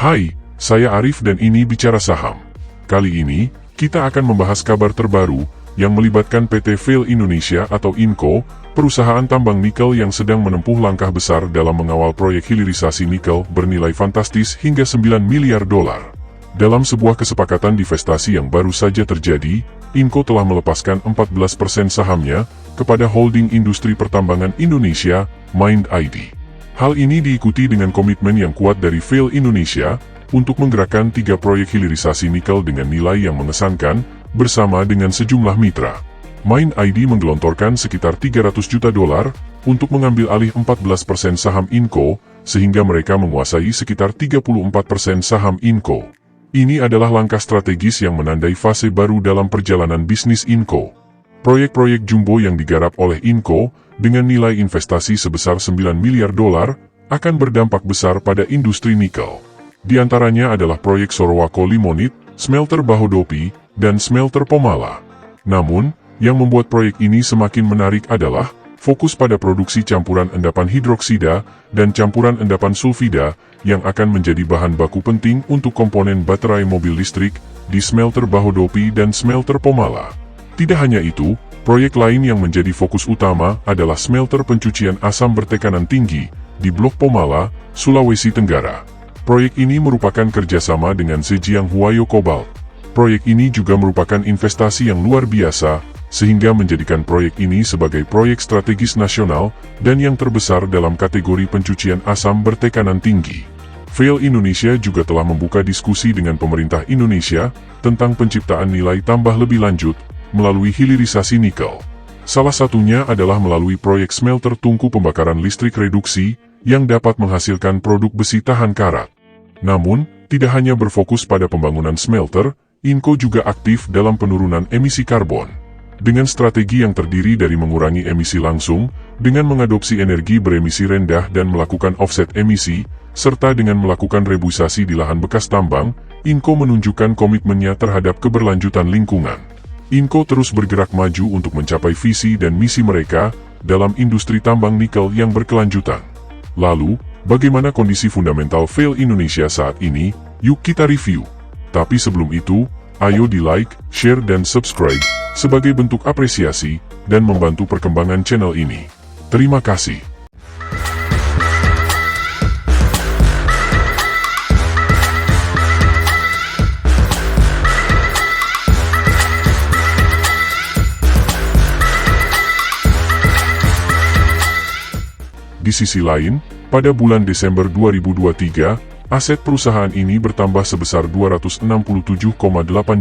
Hai, saya Arif dan ini Bicara Saham. Kali ini, kita akan membahas kabar terbaru yang melibatkan PT Vail Indonesia atau Inco, perusahaan tambang nikel yang sedang menempuh langkah besar dalam mengawal proyek hilirisasi nikel bernilai fantastis hingga 9 miliar dolar. Dalam sebuah kesepakatan divestasi yang baru saja terjadi, Inco telah melepaskan 14% sahamnya kepada holding industri pertambangan Indonesia, Mind ID. Hal ini diikuti dengan komitmen yang kuat dari Vail Indonesia untuk menggerakkan 3 proyek hilirisasi nikel dengan nilai yang mengesankan bersama dengan sejumlah mitra. Mind ID menggelontorkan sekitar 300 juta dolar untuk mengambil alih 14% saham Inco, sehingga mereka menguasai sekitar 34% saham Inco. Ini adalah langkah strategis yang menandai fase baru dalam perjalanan bisnis Inco. Proyek-proyek jumbo yang digarap oleh Inco dengan nilai investasi sebesar 9 miliar dolar akan berdampak besar pada industri nikel. Di antaranya adalah proyek Sorowako Limonite, smelter Bahodopi, dan smelter Pomala. Namun, yang membuat proyek ini semakin menarik adalah fokus pada produksi campuran endapan hidroksida dan campuran endapan sulfida yang akan menjadi bahan baku penting untuk komponen baterai mobil listrik di smelter Bahodopi dan smelter Pomala. Tidak hanya itu, proyek lain yang menjadi fokus utama adalah smelter pencucian asam bertekanan tinggi di Blok Pomala, Sulawesi Tenggara. Proyek ini merupakan kerjasama dengan Zhejiang Huayo Cobalt. Proyek ini juga merupakan investasi yang luar biasa, sehingga menjadikan proyek ini sebagai proyek strategis nasional dan yang terbesar dalam kategori pencucian asam bertekanan tinggi. Vail Indonesia juga telah membuka diskusi dengan pemerintah Indonesia tentang penciptaan nilai tambah lebih lanjut melalui hilirisasi nikel. Salah satunya adalah melalui proyek smelter tungku pembakaran listrik reduksi yang dapat menghasilkan produk besi tahan karat. Namun, tidak hanya berfokus pada pembangunan smelter, Inco juga aktif dalam penurunan emisi karbon. Dengan strategi yang terdiri dari mengurangi emisi langsung, dengan mengadopsi energi beremisi rendah dan melakukan offset emisi, serta dengan melakukan rebuisasi di lahan bekas tambang, Inco menunjukkan komitmennya terhadap keberlanjutan lingkungan. Inco terus bergerak maju untuk mencapai visi dan misi mereka dalam industri tambang nikel yang berkelanjutan. Lalu, bagaimana kondisi fundamental Vail Indonesia saat ini? Yuk kita review. Tapi sebelum itu, ayo di like, share dan subscribe sebagai bentuk apresiasi dan membantu perkembangan channel ini. Terima kasih. Di sisi lain, pada bulan Desember 2023, aset perusahaan ini bertambah sebesar 267,8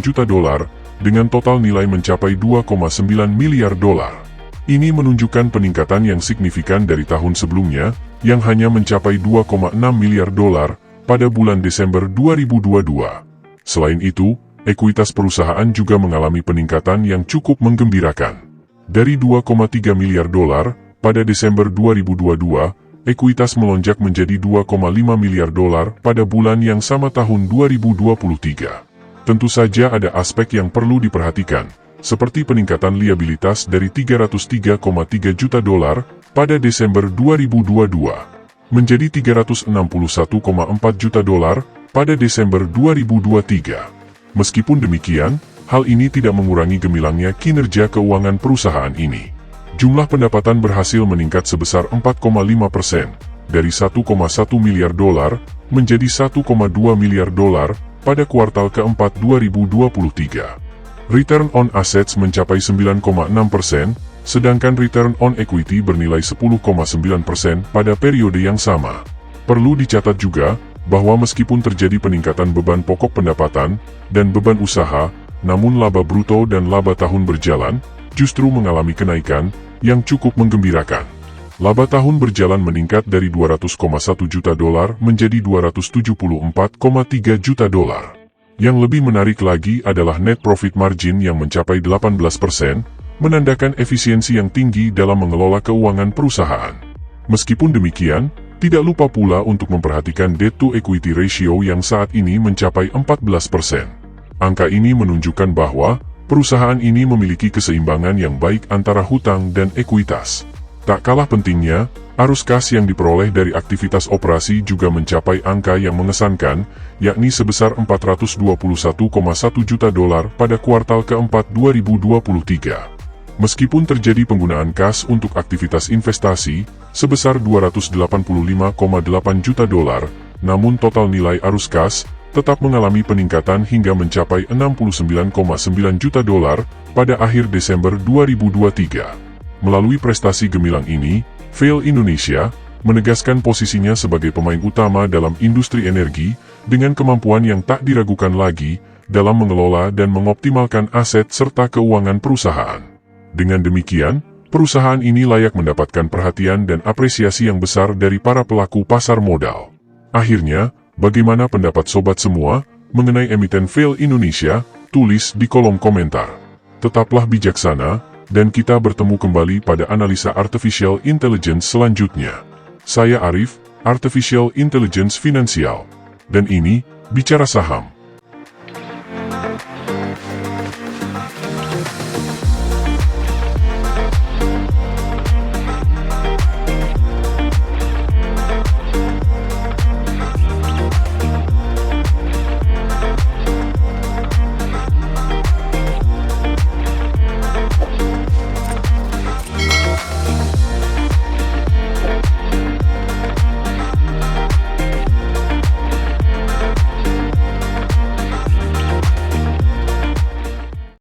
juta dolar, dengan total nilai mencapai 2,9 miliar dolar. Ini menunjukkan peningkatan yang signifikan dari tahun sebelumnya, yang hanya mencapai 2,6 miliar dolar pada bulan Desember 2022. Selain itu, ekuitas perusahaan juga mengalami peningkatan yang cukup menggembirakan. Dari 2,3 miliar dolar, pada Desember 2022, ekuitas melonjak menjadi 2,5 miliar dolar pada bulan yang sama tahun 2023. Tentu saja ada aspek yang perlu diperhatikan, seperti peningkatan liabilitas dari 303,3 juta dolar pada Desember 2022 menjadi 361,4 juta dolar pada Desember 2023. Meskipun demikian, hal ini tidak mengurangi gemilangnya kinerja keuangan perusahaan ini. Jumlah pendapatan berhasil meningkat sebesar 4,5%, dari 1,1 miliar dolar menjadi 1,2 miliar dolar pada kuartal keempat 2023. Return on assets mencapai 9,6%, sedangkan return on equity bernilai 10,9% pada periode yang sama. Perlu dicatat juga, bahwa meskipun terjadi peningkatan beban pokok pendapatan dan beban usaha, namun laba bruto dan laba tahun berjalan justru mengalami kenaikan yang cukup menggembirakan. Laba tahun berjalan meningkat dari 200,1 juta dolar menjadi 274,3 juta dolar. Yang lebih menarik lagi adalah net profit margin yang mencapai 18%, menandakan efisiensi yang tinggi dalam mengelola keuangan perusahaan. Meskipun demikian, tidak lupa pula untuk memperhatikan debt to equity ratio yang saat ini mencapai 14%. Angka ini menunjukkan bahwa perusahaan ini memiliki keseimbangan yang baik antara hutang dan ekuitas. Tak kalah pentingnya, arus kas yang diperoleh dari aktivitas operasi juga mencapai angka yang mengesankan, yakni sebesar 421,1 juta dolar pada kuartal keempat 2023. Meskipun terjadi penggunaan kas untuk aktivitas investasi sebesar 285,8 juta dolar, namun total nilai arus kas tetap mengalami peningkatan hingga mencapai 69,9 juta dolar pada akhir Desember 2023. Melalui prestasi gemilang ini, Vail Indonesia menegaskan posisinya sebagai pemain utama dalam industri energi dengan kemampuan yang tak diragukan lagi dalam mengelola dan mengoptimalkan aset serta keuangan perusahaan. Dengan demikian, perusahaan ini layak mendapatkan perhatian dan apresiasi yang besar dari para pelaku pasar modal. Akhirnya, bagaimana pendapat sobat semua mengenai emiten Vail Indonesia? Tulis di kolom komentar. Tetaplah bijaksana, dan kita bertemu kembali pada analisa Artificial Intelligence selanjutnya. Saya Arif, Artificial Intelligence Finansial. Dan ini, Bicara Saham.